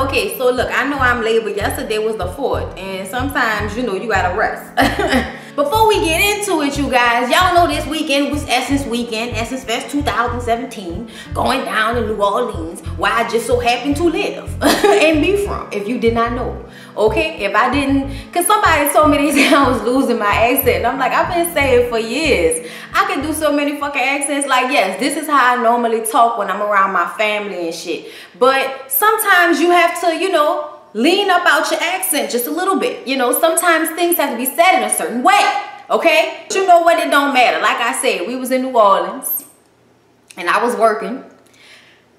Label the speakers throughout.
Speaker 1: Okay, so look, I know I'm late, but yesterday was the 4th, and sometimes, you know, you gotta rest. Before we get into it, you guys, y'all know this weekend was Essence Weekend, Essence Fest 2017, going down in New Orleans, where I just so happen to live and be from, if you did not know. Okay, if I didn't, because somebody told me they said I was losing my accent. And I'm like, I've been saying for years, I can do so many fucking accents. Like, yes, this is how I normally talk when I'm around my family and shit. But sometimes you have to, you know, lean up out your accent just a little bit. You know, sometimes things have to be said in a certain way. Okay, but you know what? It don't matter. Like I said, we was in New Orleans and I was working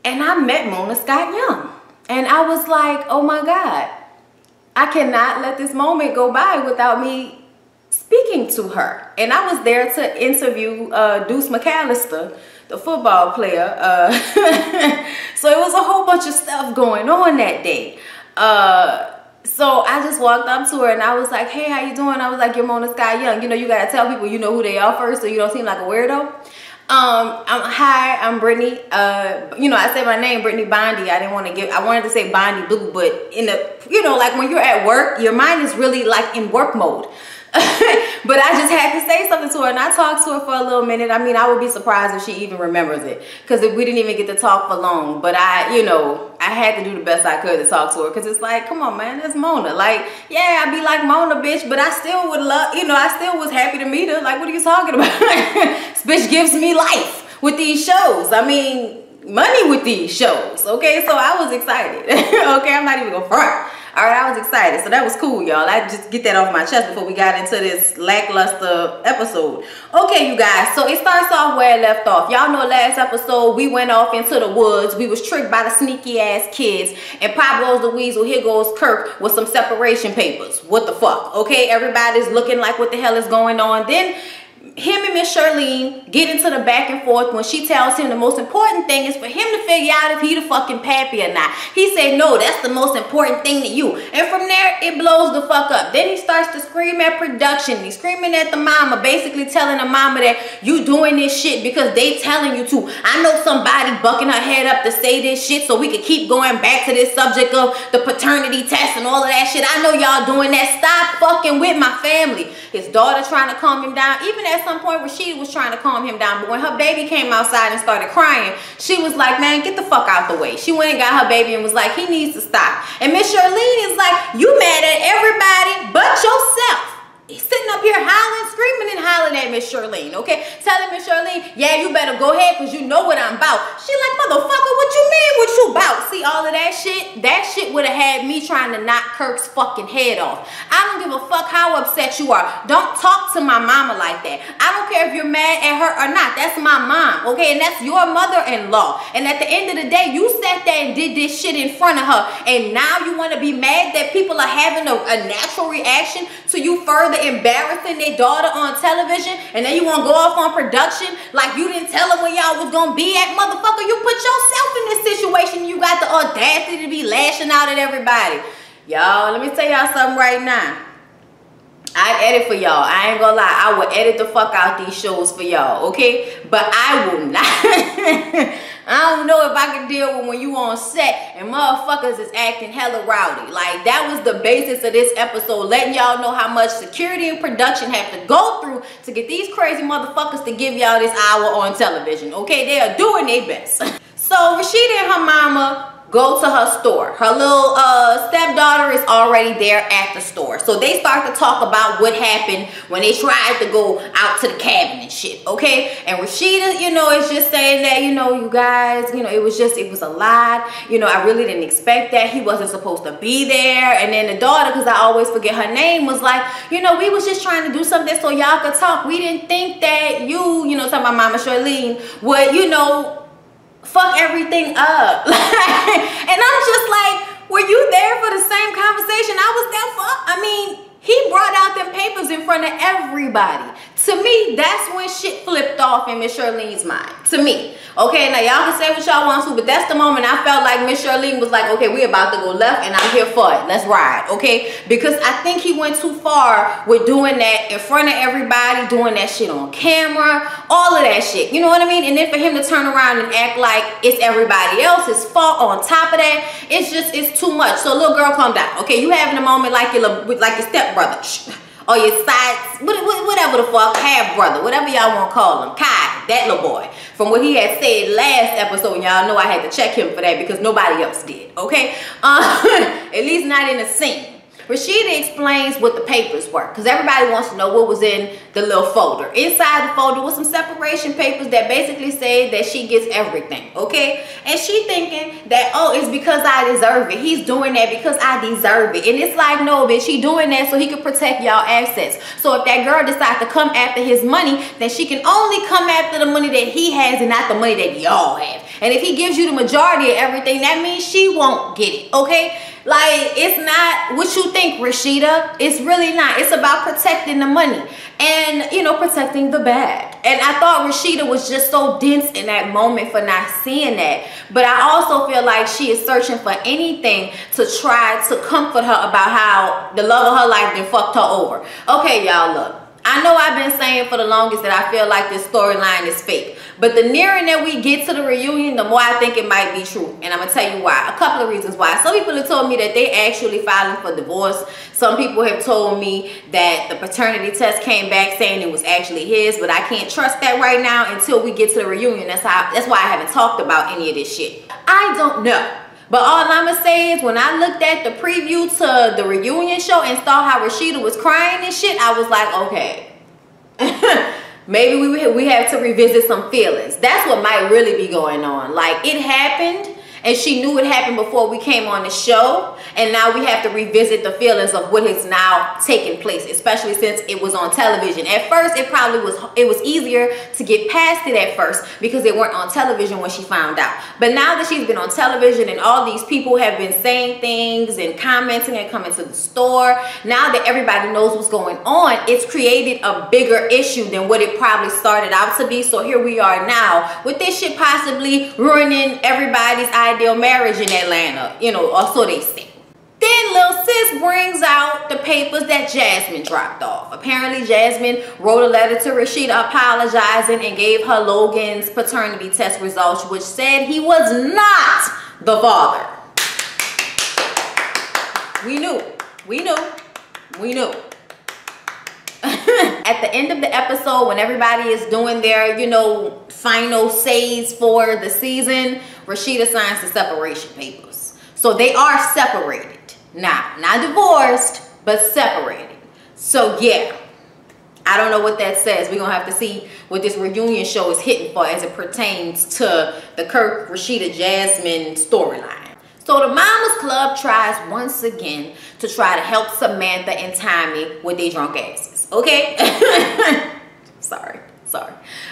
Speaker 1: and I met Mona Scott Young. And I was like, oh my God, I cannot let this moment go by without me speaking to her. And I was there to interview Deuce McAllister, the football player. So it was a whole bunch of stuff going on that day. So I just walked up to her and I was like, hey, how you doing? I was like, you're Mona Scott Young. You know, you got to tell people you know who they are first so you don't seem like a weirdo. Hi, I'm Brittany. You know, I said my name, Brittany Bondi. I wanted to say Bondi Blue, but in the, you know, like when you're at work, your mind is really like in work mode. But I just had to say something to her, and I talked to her for a little minute. I mean, I would be surprised if she even remembers it, because we didn't even get to talk for long. But you know, I had to do the best I could to talk to her, because it's like, come on, man, that's Mona. Like, yeah, I'd be like Mona, bitch, but I still would love, you know, I still was happy to meet her. Like, what are you talking about? This bitch gives me life with these shows. I mean, money with these shows. Okay, so I was excited. Okay, I'm not even gonna front. All right, I was excited, so that was cool, y'all. I just get that off my chest before we got into this lackluster episode. Okay, you guys, so it starts off where it left off. Y'all know last episode we went off into the woods. We was tricked by the sneaky ass kids, and pop goes the weasel, here goes Kirk with some separation papers. What the fuck? Okay, everybody's looking like what the hell is going on. Then him and Miss Charlene get into the back and forth when she tells him the most important thing is for him to figure out if he the fucking pappy or not. He said, no, that's the most important thing to you. And from there, it blows the fuck up. Then he starts to scream at production. He's screaming at the mama, basically telling the mama that you doing this shit because they telling you to. I know somebody bucking her head up to say this shit so we could keep going back to this subject of the paternity test and all of that shit. I know y'all doing that. Stop fucking with my family. His daughter trying to calm him down. Even at some point Rashida was trying to calm him down, but when her baby came outside and started crying, she was like, man, get the fuck out the way. She went and got her baby and was like, he needs to stop. And Miss Charlene is like, you mad at everybody but yourself. He's sitting up here hollering, screaming and hollering at Miss Charlene, okay? Telling Miss Charlene, yeah, you better go ahead because you know what I'm about. She like, motherfucker, what you mean what you about? See, all of that shit? That shit would have had me trying to knock Kirk's fucking head off. I don't give a fuck how upset you are. Don't talk to my mama like that. I don't care if you're mad at her or not. That's my mom, okay? And that's your mother-in-law. And at the end of the day, you sat there and did this shit in front of her. And now you want to be mad that people are having a natural reaction to you further embarrassing their daughter on television, and then you want to go off on production like you didn't tell them where y'all was gonna be at. Motherfucker, you put yourself in this situation. You got the audacity to be lashing out at everybody. Y'all, let me tell y'all something right now. I edit for y'all. I ain't gonna lie, I will edit the fuck out these shows for y'all, okay? But I will not. I don't know if I can deal with when you on set and motherfuckers is acting hella rowdy. Like, that was the basis of this episode, letting y'all know how much security and production have to go through to get these crazy motherfuckers to give y'all this hour on television, okay? They are doing their best. So Rashida and her mama go to her store. Her little stepdaughter is already there at the store. So they start to talk about what happened when they tried to go out to the cabin and shit, okay? And Rashida, you know, is just saying that, you know, you guys, you know, it was a lot. You know, I really didn't expect that. He wasn't supposed to be there. And then the daughter, because I always forget her name, was like, you know, we was just trying to do something so y'all could talk. We didn't think that you know, talking about Mama Charlene, would, you know, fuck everything up. And I'm just like, were you there for the same conversation I was there for? I mean, he brought out them papers in front of everybody, To me, that's when shit flipped off in Miss Charlene's mind. To me. Okay, now y'all can say what y'all want to, but that's the moment I felt like Miss Charlene was like, okay, we about to go left and I'm here for it. Let's ride, okay? Because I think he went too far with doing that in front of everybody, doing that shit on camera, all of that shit. You know what I mean? And then for him to turn around and act like it's everybody else's fault on top of that, it's too much. So little girl, calm down. Okay, you having a moment like your stepbrother. Or your sides, whatever the fuck, half brother, whatever y'all want to call him, Kai, that little boy. From what he had said last episode, y'all know I had to check him for that because nobody else did, okay? At least not in the scene. Rashida explains what the papers were because everybody wants to know what was in the little folder. Inside the folder was some separation papers that basically say that she gets everything, okay? And she thinking that, oh, it's because I deserve it. He's doing that because I deserve it. And it's like, no, bitch, he doing that so he can protect y'all assets. So if that girl decides to come after his money, then she can only come after the money that he has and not the money that y'all have. And if he gives you the majority of everything, that means she won't get it, okay? Like, it's not what you think, Rashida. It's really not. It's about protecting the money and, you know, protecting the bag. And I thought Rashida was just so dense in that moment for not seeing that. But I also feel like she is searching for anything to try to comfort her about how the love of her life then fucked her over. Okay, y'all, look. I know I've been saying for the longest that I feel like this storyline is fake. But the nearer that we get to the reunion, the more I think it might be true. And I'm going to tell you why. A couple of reasons why. Some people have told me that they actually filing for divorce. Some people have told me that the paternity test came back saying it was actually his. But I can't trust that right now until we get to the reunion. That's why I haven't talked about any of this shit. I don't know. But all I'm going to say is when I looked at the preview to the reunion show and saw how Rashida was crying and shit, I was like, okay. Maybe we have to revisit some feelings. That's what might really be going on. Like, it happened and she knew it happened before we came on the show, and now we have to revisit the feelings of what has now taken place, especially since it was on television. At first, it was easier to get past it at first because they weren't on television when she found out. But now that she's been on television and all these people have been saying things and commenting and coming to the store, now that everybody knows what's going on, it's created a bigger issue than what it probably started out to be. So here we are now with this shit possibly ruining everybody's ideal marriage in Atlanta, you know, or so they say. Then Lil Sis brings out the papers that Jasmine dropped off. Apparently Jasmine wrote a letter to Rashida apologizing and gave her Logan's paternity test results, which said he was not the father. We knew. At the end of the episode, when everybody is doing their, you know, final says for the season, Rashida signs the separation papers. So they are separated. Now, not divorced, but separated. So yeah, I don't know what that says. We're going to have to see what this reunion show is hitting for as it pertains to the Kirk, Rashida, Jasmine storyline. So the Mama's Club tries once again to try to help Samantha and Tommy with their drunk asses. Okay? Sorry.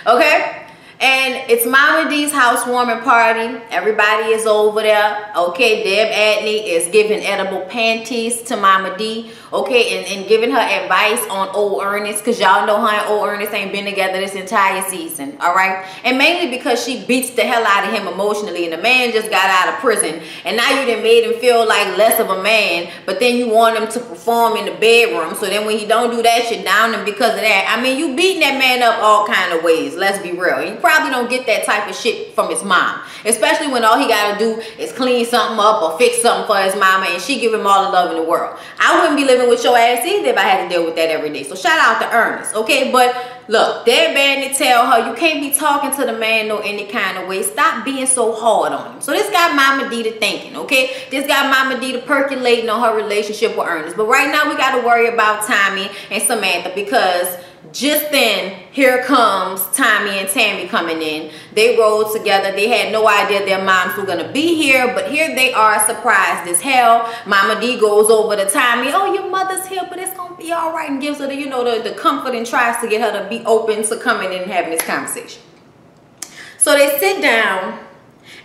Speaker 1: Okay? And it's Mama D's housewarming party. Everybody is over there. Okay, Deb Adney is giving edible panties to Mama D. Okay, and giving her advice on old Ernest, because y'all know her and old Ernest ain't been together this entire season. All right, and mainly because she beats the hell out of him emotionally, and the man just got out of prison, and now you done made him feel like less of a man, but then you want him to perform in the bedroom. So then when he don't do that, you down him because of that. I mean, you beating that man up all kind of ways. Let's be real. You probably don't get that type of shit from his mom, especially when all he gotta do is clean something up or fix something for his mama, and she give him all the love in the world. I wouldn't be living with your ass either if I had to deal with that every day. So shout out to Ernest, okay? But look, they're bad to tell her you can't be talking to the man no any kind of way. Stop being so hard on him. So this got Mama D to thinking, okay? This got Mama D to percolating on her relationship with Ernest. But right now we got to worry about Tommy and Samantha, because just then, here comes Tommy and Tammy coming in. They rode together. They had no idea their moms were going to be here, but here they are, surprised as hell. Mama D goes over to Tommy. Oh, your mother's here, but it's going to be all right, and gives her the, you know, the comfort and tries to get her to be open to coming in and having this conversation. So they sit down,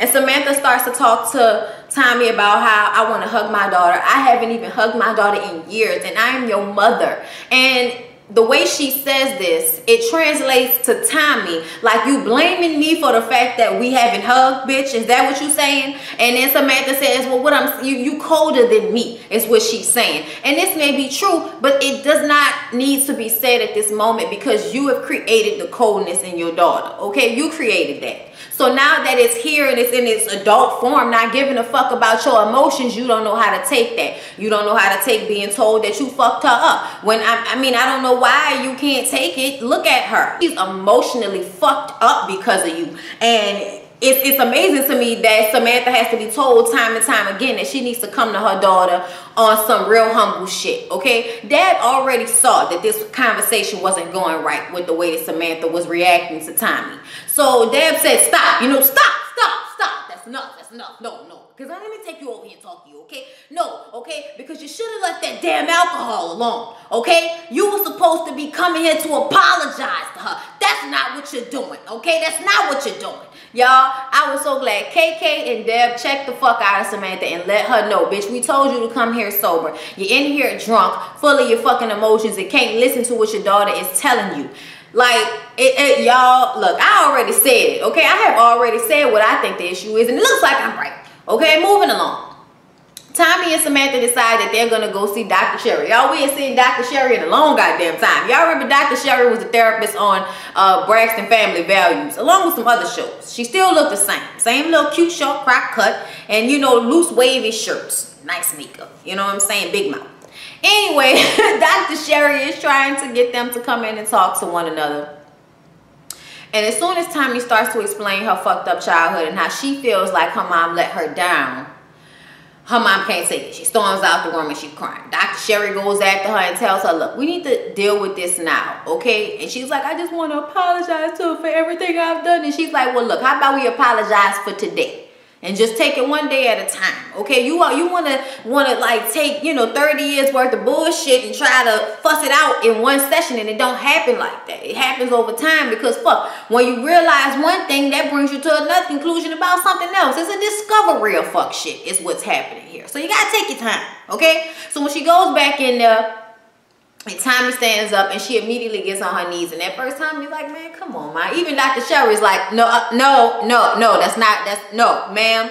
Speaker 1: and Samantha starts to talk to Tommy about how I want to hug my daughter. I haven't even hugged my daughter in years, and I am your mother. And the way she says this, it translates to Tommy like you blaming me for the fact that we haven't hugged, bitch. Is that what you saying? And then Samantha says, well, what you colder than me is what she's saying. And this may be true, but it does not need to be said at this moment because you have created the coldness in your daughter. Okay, you created that. So now that it's here and it's in its adult form, not giving a fuck about your emotions, you don't know how to take that. You don't know how to take being told that you fucked her up. When I mean, I don't know why you can't take it. Look at her. She's emotionally fucked up because of you. And it's amazing to me that Samantha has to be told time and time again that she needs to come to her daughter on some real humble shit, okay? Dad already saw that this conversation wasn't going right with the way that Samantha was reacting to Tommy. So Dad said, stop, you know, stop. That's enough, no. Because let me take you over here and talk to you, okay? No, okay? Because you should have left that damn alcohol alone, okay? You were supposed to be coming here to apologize to her. That's not what you're doing, okay? That's not what you're doing. Y'all, I was so glad KK and Deb checked the fuck out of Samantha and let her know, bitch, we told you to come here sober. You're in here drunk, full of your fucking emotions and can't listen to what your daughter is telling you. Like, y'all, look, I already said it, okay? I have already said what I think the issue is, and it looks like I'm right. Okay, moving along. Tommy and Samantha decide that they're going to go see Dr. Sherry. Y'all, we ain't seen Dr. Sherry in a long goddamn time. Y'all remember Dr. Sherry was a therapist on Braxton Family Values, along with some other shows. She still looked the same. Same little cute short crop cut and, you know, loose wavy shirts. Nice makeup. You know what I'm saying? Big mouth. Anyway, Dr. Sherry is trying to get them to come in and talk to one another. And as soon as Tommy starts to explain her fucked up childhood and how she feels like her mom let her down, her mom can't take it. She storms out the room and she's crying. Dr. Sherry goes after her and tells her, look, we need to deal with this now, okay? And she's like, I just want to apologize to her for everything I've done. And she's like, well, look, how about we apologize for today? And just take it one day at a time, okay? You wanna like take, you know, 30 years worth of bullshit and try to fuss it out in one session, and it don't happen like that. It happens over time because fuck, when you realize one thing, that brings you to another conclusion about something else. It's a discovery of fuck shit is what's happening here. So you gotta take your time, okay? So when she goes back in there, and Tommy stands up and she immediately gets on her knees. And at first Tommy's like, man, come on, man. Even Dr. Sherry's like, no, ma'am.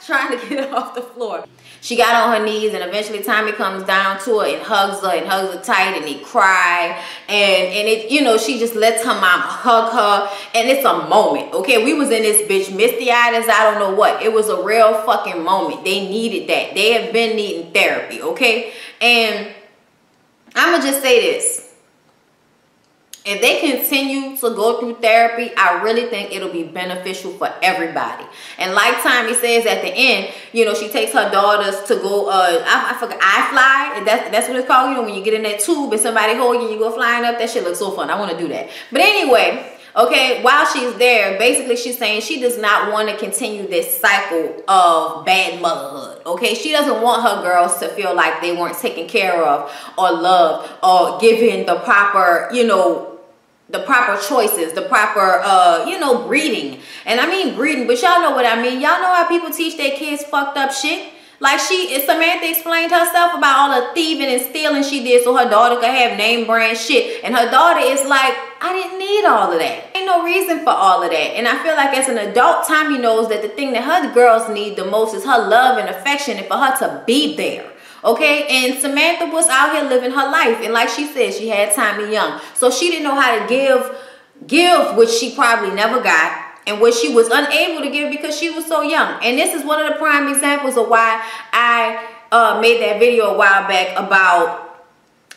Speaker 1: Trying to get her off the floor. She got on her knees and eventually Tommy comes down to her and hugs her tight and they cry. And it, you know, she just lets her mom hug her. And it's a moment, okay? We was in this bitch misty-eyed as I don't know what. It was a real fucking moment. They needed that. They have been needing therapy, okay? And I'm going to just say this. If they continue to go through therapy, I really think it'll be beneficial for everybody. And like Tommy says at the end, you know, she takes her daughters to go, I forgot, iFly. That's what it's called. You know, when you get in that tube and somebody hold you and you go flying up, that shit looks so fun. I want to do that. But anyway, okay, while she's there, basically she's saying she does not want to continue this cycle of bad motherhood, okay? She doesn't want her girls to feel like they weren't taken care of or loved or given the proper, you know, the proper choices, the proper, you know, breeding. And I mean breeding, but y'all know what I mean. Y'all know how people teach their kids fucked up shit? Like Samantha explained herself about all the thieving and stealing she did so her daughter could have name brand shit. And her daughter is like, I didn't need all of that. Ain't no reason for all of that. And I feel like as an adult, Tommy knows that the thing that her girls need the most is her love and affection and for her to be there. Okay, and Samantha was out here living her life. And like she said, she had Tommy young. So she didn't know how to give which she probably never got. And what she was unable to give because she was so young. And this is one of the prime examples of why I made that video a while back about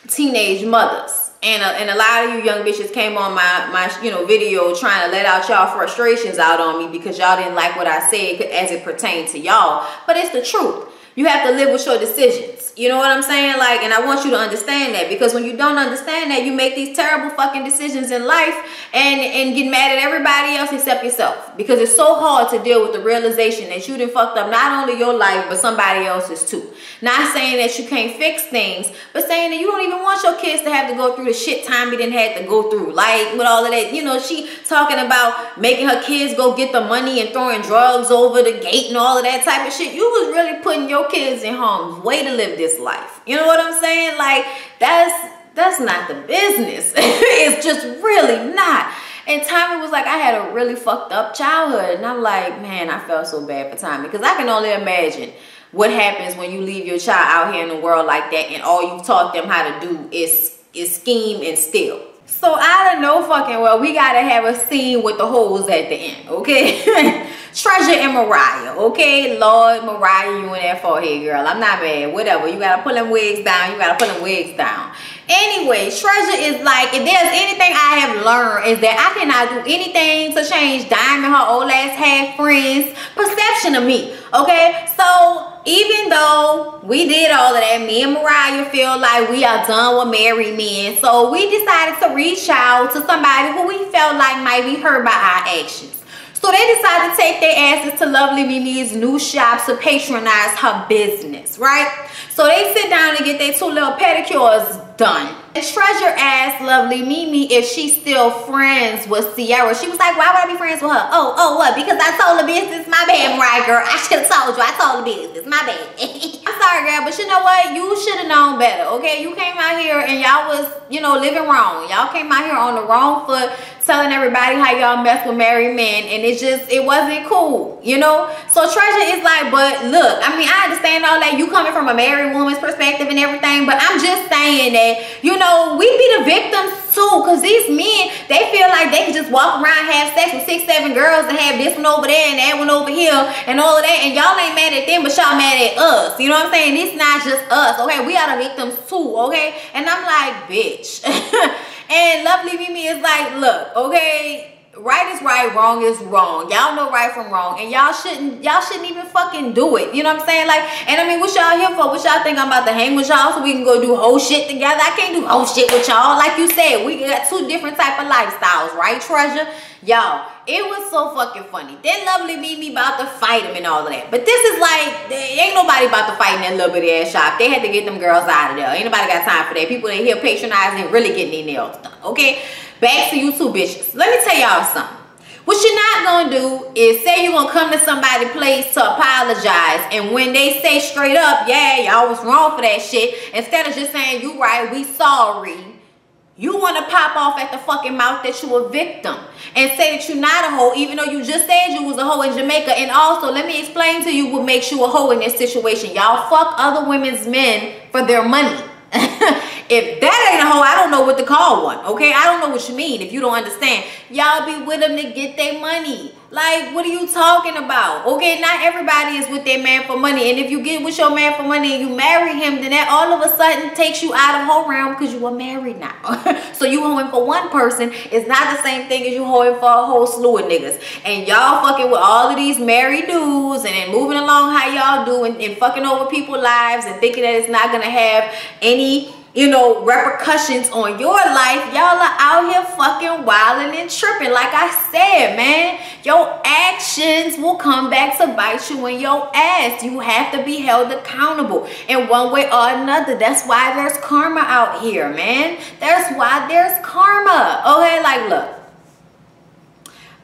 Speaker 1: teenage mothers. And a lot of you young bitches came on my you know, video trying to let out y'all frustrations out on me because y'all didn't like what I said as it pertained to y'all. But it's the truth. You have to live with your decisions. You know what I'm saying? Like, and I want you to understand that, because when you don't understand that, you make these terrible fucking decisions in life and get mad at everybody else except yourself, because it's so hard to deal with the realization that you done fucked up not only your life but somebody else's too. Not saying that you can't fix things, but saying that you don't even want your kids to have to go through the shit Tommy didn't have to go through. Like with all of that, you know, she talking about making her kids go get the money and throwing drugs over the gate and all of that type of shit. You was really putting your kids in harm's way to live this life. You know what I'm saying? Like, that's not the business. It's just really not. And Tommy was like, I had a really fucked up childhood. And I'm like, man, I felt so bad for Tommy. Because I can only imagine what happens when you leave your child out here in the world like that and all you've taught them how to do is scheme and steal. So out of no fucking well, we gotta have a scene with the hoes at the end, okay? Treasure and Mariah, okay? Lord, Mariah, you in that forehead, girl. I'm not mad, whatever. You gotta pull them wigs down. You gotta pull them wigs down. Anyway, Treasure is like, if there's anything I have learned is that I cannot do anything to change Diamond, her old ass half friend's perception of me, okay? So even though we did all of that, me and Mariah feel like we are done with married men. So we decided to reach out to somebody who we felt like might be hurt by our actions. So they decided to take their asses to Lovely Mimi's new shop to patronize her business, right? So they sit down and get their 2 little pedicures done. And Treasure asked Lovely Mimi if she's still friends with Ciara. She was like, why would I be friends with her? Oh, what? Because I told the business? My bad, Mariah, girl. I should have told you. I told the business. My bad. I'm sorry, girl, but you know what? You should have known better, okay? You came out here and y'all was, you know, living wrong. Y'all came out here on the wrong foot, telling everybody how y'all mess with married men, and it wasn't cool, you know? So Treasure is like, but look, I mean, I understand all that. You coming from a married woman's perspective and everything, but I'm just saying that, you know, we be the victims too, because these men, they feel like they can just walk around, have sex with 6, 7 girls and have this one over there and that one over here and all of that, and y'all ain't mad at them, but y'all mad at us. You know what I'm saying? It's not just us, okay? We are the victims too, okay? And I'm like, bitch. And Lovely Mimi is like, look, okay, right is right, wrong is wrong. Y'all know right from wrong, and y'all shouldn't even fucking do it. You know what I'm saying? Like, and I mean, what y'all here for? What y'all think I'm about to hang with y'all so we can go do whole shit together? I can't do whole shit with y'all. Like you said, we got 2 different type of lifestyles, right, Treasure? Y'all, it was so fucking funny. Then Lovely Mimi about to fight him and all of that. But this is like, ain't nobody about to fight in that little bitty ass shop. They had to get them girls out of there. Ain't nobody got time for that. People in here patronizing and really getting their nails done, okay? Back to you 2 bitches. Let me tell y'all something. What you're not gonna do is say you're gonna come to somebody's place to apologize, and when they say straight up, yeah, y'all was wrong for that shit, instead of just saying, you right, we sorry, you want to pop off at the fucking mouth that you a victim and say that you're not a hoe, even though you just said you was a hoe in Jamaica. And also, let me explain to you what makes you a hoe in this situation. Y'all fuck other women's men for their money. If that ain't a hoe, I don't know what to call one, okay? I don't know what you mean if you don't understand. Y'all be with them to get their money. Like, what are you talking about? Okay, not everybody is with their man for money. And if you get with your man for money and you marry him, then that all of a sudden takes you out of hoe realm because you are married now. So you hoeing for one person is not the same thing as you hoeing for a whole slew of niggas. And y'all fucking with all of these married dudes and then moving along how y'all do and fucking over people's lives and thinking that it's not going to have any, you know, repercussions on your life. Y'all are out here fucking wilding and tripping. Like I said, man, your actions will come back to bite you in your ass. You have to be held accountable in one way or another. That's why there's karma out here, man. That's why there's karma. Okay, like, look,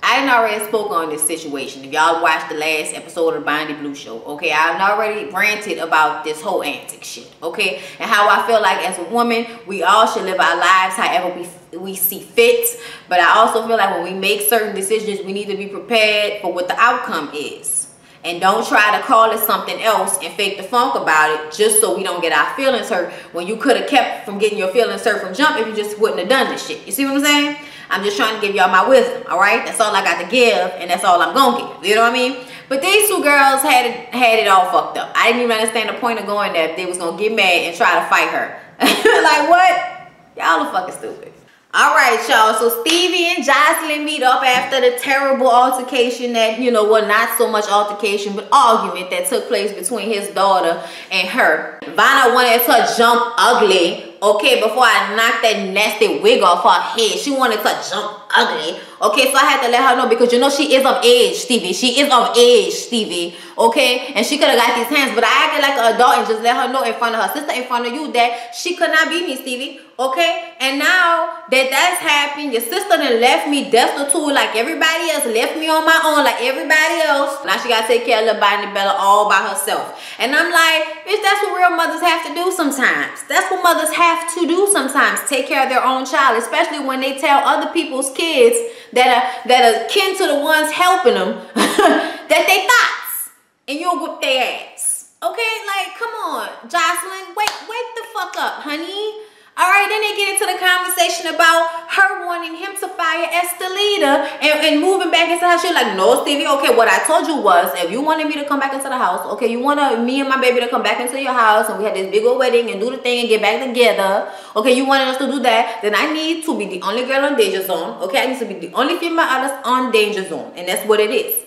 Speaker 1: I done already spoke on this situation. If y'all watched the last episode of the Bonnie Blue Show, okay, I done already ranted about this whole antic shit, okay, and how I feel like as a woman, we all should live our lives however we see fit. But I also feel like when we make certain decisions, we need to be prepared for what the outcome is. And don't try to call it something else and fake the funk about it just so we don't get our feelings hurt when you could have kept from getting your feelings hurt from jump if you just wouldn't have done this shit. You see what I'm saying? I'm just trying to give y'all my wisdom, all right? That's all I got to give, and that's all I'm gonna give. You know what I mean? But these 2 girls had it all fucked up. I didn't even understand the point of going there if they was gonna get mad and try to fight her. Like, what? Y'all are fucking stupid. All right, y'all. So Stevie and Jocelyn meet up after the terrible altercation that, you know, well, not so much altercation, but argument that took place between his daughter and her. Vanna wanted to jump ugly. Okay, before I knocked that nasty wig off her head, she wanted to jump ugly. Okay, so I had to let her know because you know she is of age, Stevie. She is of age, Stevie. Okay, and she could have got these hands, but I acted like an adult and just let her know in front of her sister, in front of you, that she could not beat me, Stevie. Okay, and now that that's happened, your sister done left me destitute like everybody else, left me on my own like everybody else. Now she gotta take care of little Bonnie Bella all by herself. And I'm like, bitch, that's what real mothers have to do sometimes. That's what mothers have to do sometimes. Take care of their own child, especially when they tell other people's kids that are kin to the ones helping them that they thoughts, and you'll whip their ass. Okay, like, come on, Jocelyn, wake the fuck up, honey. All right, then they get into the conversation about her wanting him to fire Estelita and moving back into her. She was like, no, Stevie, okay, what I told you was, if you wanted me to come back into the house, okay, you wanted me and my baby to come back into your house, and we had this big old wedding and do the thing and get back together, okay, you wanted us to do that, then I need to be the only girl on danger zone, okay, I need to be the only female artist on danger zone, and that's what it is.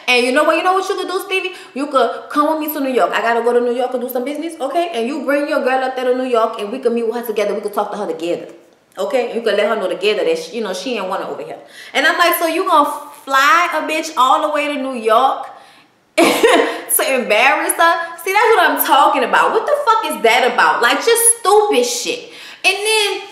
Speaker 1: And you know what you could do, Stevie? You could come with me to New York. I gotta go to New York and do some business, okay? And you bring your girl up there to New York, and we can meet with her together. We could talk to her together, okay? And you could let her know together that she ain't want her over here. And I'm like, so you gonna fly a bitch all the way to New York to embarrass her? See, that's what I'm talking about. What the fuck is that about? Like, just stupid shit. And then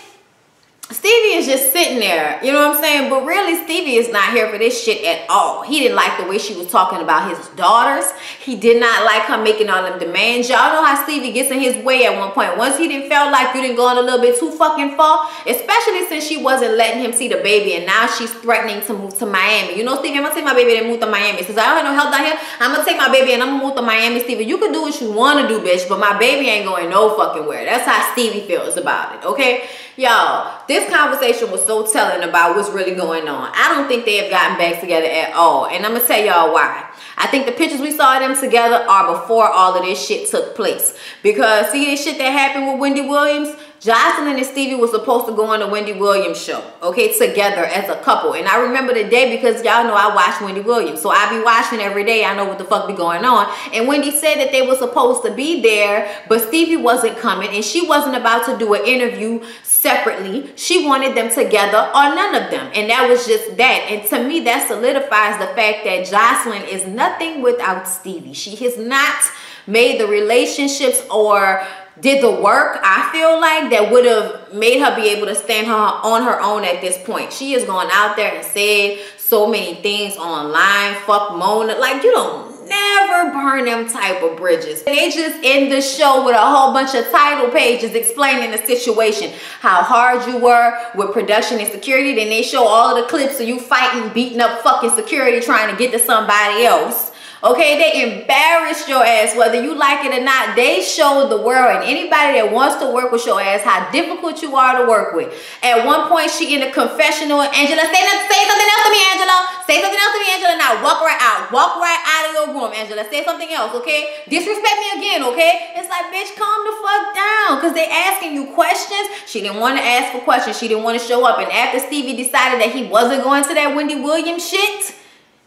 Speaker 1: Stevie is just sitting there, you know what I'm saying? But really, Stevie is not here for this shit at all. He didn't like the way she was talking about his daughters. He did not like her making all them demands. Y'all know how Stevie gets in his way at one point. Once he didn't feel like you didn't go on a little bit too fucking far, especially since she wasn't letting him see the baby, and now she's threatening to move to Miami. You know, Stevie, I'm gonna take my baby and move to Miami. Since I don't have no health down here, I'm gonna take my baby and I'm gonna move to Miami. Stevie, you can do what you want to do, bitch, but my baby ain't going no fucking where. That's how Stevie feels about it, okay? Y'all, this conversation was so telling about what's really going on. I don't think they have gotten back together at all. And I'm going to tell y'all why. I think the pictures we saw of them together are before all of this shit took place. Because see this shit that happened with Wendy Williams? Jocelyn and Stevie was supposed to go on the Wendy Williams show, okay, together as a couple. And I remember the day because y'all know I watch Wendy Williams. So I be watching every day. I know what the fuck be going on. And Wendy said that they were supposed to be there, but Stevie wasn't coming. And she wasn't about to do an interview separately. She wanted them together or none of them. And that was just that. And to me, that solidifies the fact that Jocelyn is nothing without Stevie. She has not made the relationships or did the work, I feel like, that would have made her be able to stand on her own at this point. She has gone out there and said so many things online. Fuck Mona. Like, you don't never burn them type of bridges. They just end the show with a whole bunch of title pages explaining the situation, how hard you were with production and security. Then they show all of the clips of you fighting, beating up fucking security, trying to get to somebody else. Okay, they embarrassed your ass, whether you like it or not. They showed the world and anybody that wants to work with your ass how difficult you are to work with. At one point, she in a confessional. Angela, say something else to me, Angela. Say something else to me, Angela. Now walk right out. Walk right out of your room, Angela. Say something else, okay? Disrespect me again, okay? It's like, bitch, calm the fuck down. Because they asking you questions. She didn't want to ask for questions. She didn't want to show up. And after Stevie decided that he wasn't going to that Wendy Williams shit,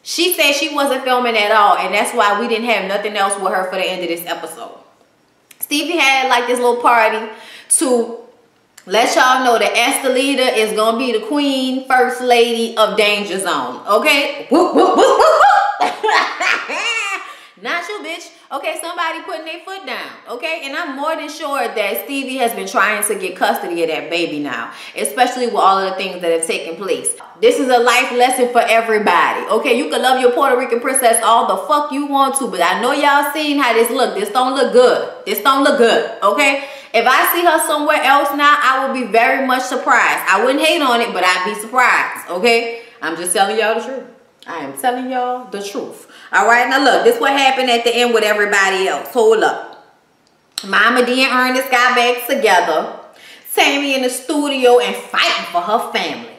Speaker 1: she said she wasn't filming at all, and that's why we didn't have nothing else with her for the end of this episode. Stevie had like this little party to let y'all know that Estelita is gonna be the queen, first lady of Danger Zone. Okay? Whoop, whoop, whoop, whoop, whoop. Not you, bitch. Okay, somebody putting their foot down. Okay, and I'm more than sure that Stevie has been trying to get custody of that baby now, especially with all of the things that have taken place. This is a life lesson for everybody. Okay, you can love your Puerto Rican princess all the fuck you want to, but I know y'all seen how this look. This don't look good. This don't look good. Okay, if I see her somewhere else now, I will be very much surprised. I wouldn't hate on it, but I'd be surprised. Okay, I'm just telling y'all the truth. I am telling y'all the truth. All right, now look, this what happened at the end with everybody else. Hold up. Mama D and Ernest got back together. Tammy in the studio and fighting for her family.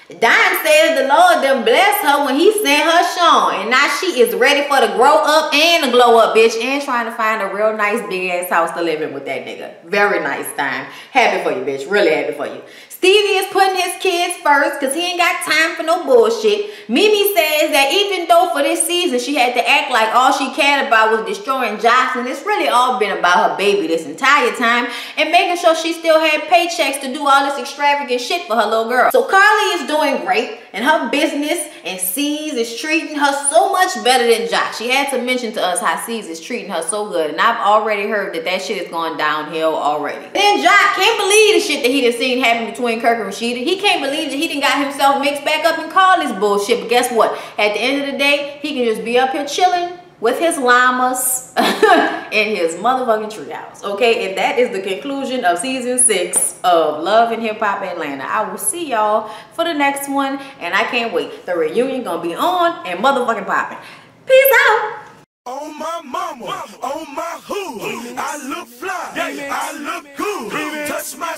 Speaker 1: Dime says the Lord done bless her when he sent her Sean. And now she is ready for the grow up and the glow up, bitch. And trying to find a real nice big ass house to live in with that nigga. Very nice time. Happy for you, bitch. Really happy for you. Stevie is putting his kids first because he ain't got time for no bullshit. Mimi says that even though for this season she had to act like all she cared about was destroying Jocelyn, it's really all been about her baby this entire time and making sure she still had paychecks to do all this extravagant shit for her little girl. So Carly is doing great in her business and C's is treating her so much better than Joc. She had to mention to us how C's is treating her so good, and I've already heard that shit is going downhill already. Then Joc can't believe the shit that he done seen happen between Kirk and Rashida. He can't believe that he done got himself mixed back up in Carly's bullshit, but guess what? At the end of the day, he can just be up here chilling with his llamas in his motherfucking treehouse, okay? And that is the conclusion of season 6 of Love and Hip Hop Atlanta. I will see y'all for the next one, and I can't wait. The reunion gonna be on and motherfucking popping. Peace out.
Speaker 2: On my mama, on my hood, I look fly, I look good, touch my